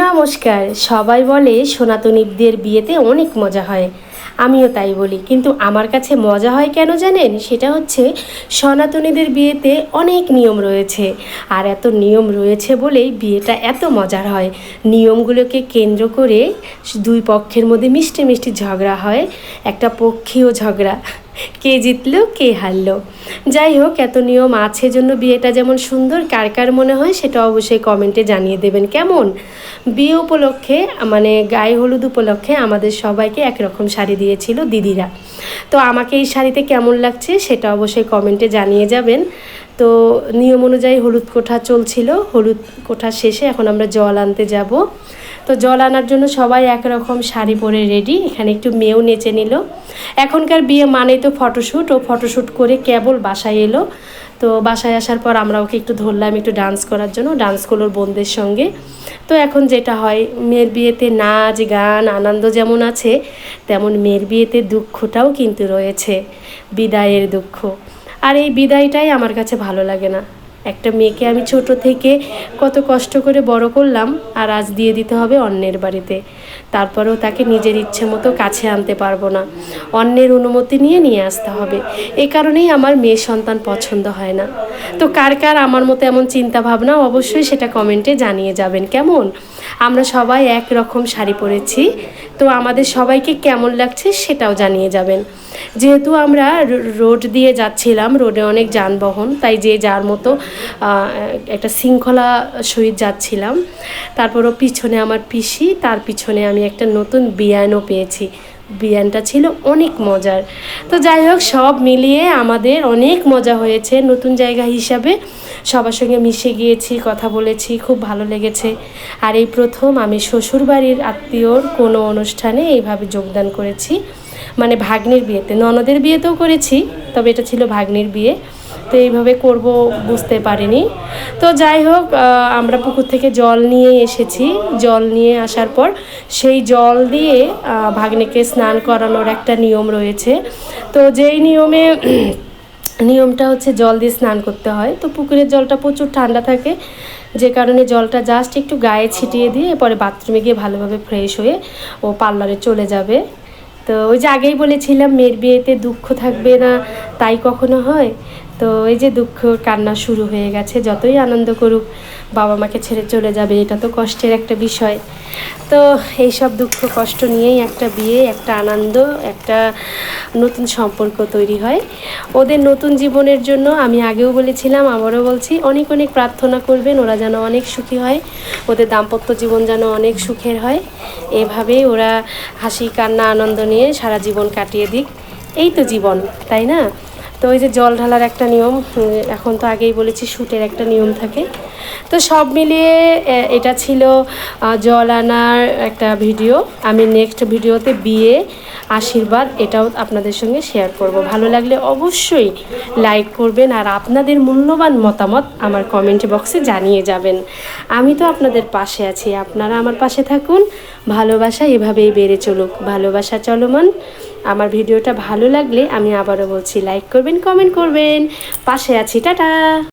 নমস্কার। সবাই বলে সনাতনীদের বিয়েতে অনেক মজা হয়, আমিও তাই বলি। কিন্তু আমার কাছে মজা হয় কেন জানেন? সেটা হচ্ছে সনাতনীদের বিয়েতে অনেক নিয়ম রয়েছে, আর এত নিয়ম রয়েছে বলেই বিয়েটা এত মজার হয়। নিয়মগুলোকে কেন্দ্র করে দুই পক্ষের মধ্যে মিষ্টি মিষ্টি ঝগড়া হয়, একটা পক্ষীয় ঝগড়া, কে জিতলো কে হারলো। যাই হোক, এত নিয়ম আছে জন্য বিয়েটা যেমন সুন্দর, কার কার মনে হয় সেটা অবশ্যই কমেন্টে জানিয়ে দেবেন। কেমন বিয়ে উপলক্ষে, মানে গায়ে হলুদ উপলক্ষে আমাদের সবাইকে একরকম শাড়ি দিয়েছিল দিদিরা। তো আমাকে এই শাড়িতে কেমন লাগছে সেটা অবশ্যই কমেন্টে জানিয়ে যাবেন। তো নিয়ম অনুযায়ী হলুদ কোঠা চলছিল, হলুদ কোঠা শেষে এখন আমরা জল আনতে যাব। তো জল আনার জন্য সবাই একরকম শাড়ি পরে রেডি। এখানে একটু মেয়েও নেচে নিল। এখনকার বিয়ে মানেই তো ফটোশ্যুট, ও ফটোশ্যুট করে কেবল বাসায় এলো। তো বাসায় আসার পর আমরা ওকে একটু ধরলাম একটু ডান্স করার জন্য, ডান্স করলো ওর বোনদের সঙ্গে। তো এখন যেটা হয়, মেয়ের বিয়েতে নাচ গান আনন্দ যেমন আছে, তেমন মেয়ের বিয়েতে দুঃখটাও কিন্তু রয়েছে, বিদায়ের দুঃখ। আর এই বিদায়টাই আমার কাছে ভালো লাগে না। একটা মেয়েকে আমি ছোট থেকে কত কষ্ট করে বড় করলাম, আর আজ দিয়ে দিতে হবে অন্যের বাড়িতে। তারপরেও তাকে নিজের ইচ্ছে মতো কাছে আনতে পারবো না, অন্যের অনুমতি নিয়ে নিয়ে আসতে হবে। এই কারণেই আমার মেয়ে সন্তান পছন্দ হয় না। তো কার কার আমার মতো এমন চিন্তা ভাবনা অবশ্যই সেটা কমেন্টে জানিয়ে যাবেন। কেমন আমরা সবাই এক রকম শাড়ি পরেছি, তো আমাদের সবাইকে কেমন লাগছে সেটাও জানিয়ে যাবেন। যেহেতু আমরা রোড দিয়ে যাচ্ছিলাম, রোডে অনেক যানবাহন, তাই যে যার মতো একটা শৃঙ্খলা সহিত যাচ্ছিলাম। তারপরও পিছনে আমার পিসি, তার পিছনে আমি একটা নতুন বিয়ানও পেয়েছি। বিয়ানটা ছিল অনেক মজার। তো যাই হোক, সব মিলিয়ে আমাদের অনেক মজা হয়েছে। নতুন জায়গা হিসাবে সবার সঙ্গে মিশে গিয়েছি, কথা বলেছি, খুব ভালো লেগেছে। আর এই প্রথম আমি শ্বশুরবাড়ির আত্মীয়র কোনো অনুষ্ঠানে এইভাবে যোগদান করেছি, মানে ভাগ্নির বিয়েতে। ননদের বিয়েতেও করেছি, তবে এটা ছিল ভাগ্নির বিয়ে। তো এইভাবে করব বুঝতে পারিনি। তো যাই হোক, আমরা পুকুর থেকে জল নিয়ে এসেছি। জল নিয়ে আসার পর সেই জল দিয়ে ভাগ্নিকে স্নান করানোর একটা নিয়ম রয়েছে। তো যেই নিয়মটা হচ্ছে জল দিয়ে স্নান করতে হয়। তো পুকুরের জলটা প্রচুর ঠান্ডা থাকে, যে কারণে জলটা জাস্ট একটু গায়ে ছিটিয়ে দিয়ে পরে বাথরুমে গিয়ে ভালোভাবে ফ্রেশ হয়ে ও পার্লারে চলে যাবে। তো ওই যে আগেই বলেছিলাম মেয়ের বিয়েতে দুঃখ থাকবে না, তাই কখনো হয়? তো এই যে দুঃখ কান্না শুরু হয়ে গেছে। যতই আনন্দ করুক, বাবা মাকে ছেড়ে চলে যাবে, এটা তো কষ্টের একটা বিষয়। তো এইসব দুঃখ কষ্ট নিয়েই একটা বিয়ে, একটা আনন্দ, একটা নতুন সম্পর্ক তৈরি হয়। ওদের নতুন জীবনের জন্য আমি আগেও বলেছিলাম, আবারও বলছি, অনেক অনেক প্রার্থনা করবেন, ওরা যেন অনেক সুখী হয়, ওদের দাম্পত্য জীবন যেন অনেক সুখের হয়। এভাবেই ওরা হাসি কান্না আনন্দ নিয়ে সারা জীবন কাটিয়ে দিক। এই তো জীবন, তাই না? তো ওই যে জল ঢালার একটা নিয়ম, এখন তো আগেই বলেছি শ্যুটের একটা নিয়ম থাকে। তো সব মিলিয়ে এটা ছিল জল আনার একটা ভিডিও। আমি নেক্সট ভিডিওতে বিয়ে, আশীর্বাদ এটাও আপনাদের সঙ্গে শেয়ার করব। ভালো লাগলে অবশ্যই লাইক করবেন, আর আপনাদের মূল্যবান মতামত আমার কমেন্ট বক্সে জানিয়ে যাবেন। আমি তো আপনাদের পাশে আছি, আপনারা আমার পাশে থাকুন। ভালোবাসা এভাবেই বেড়ে চলুক, ভালোবাসা চলমান। আমার ভিডিওটা ভালো লাগলে আমি আবারও বলছি, লাইক করবেন, কমেন্ট করবেন, পাশে আছি। টাটা।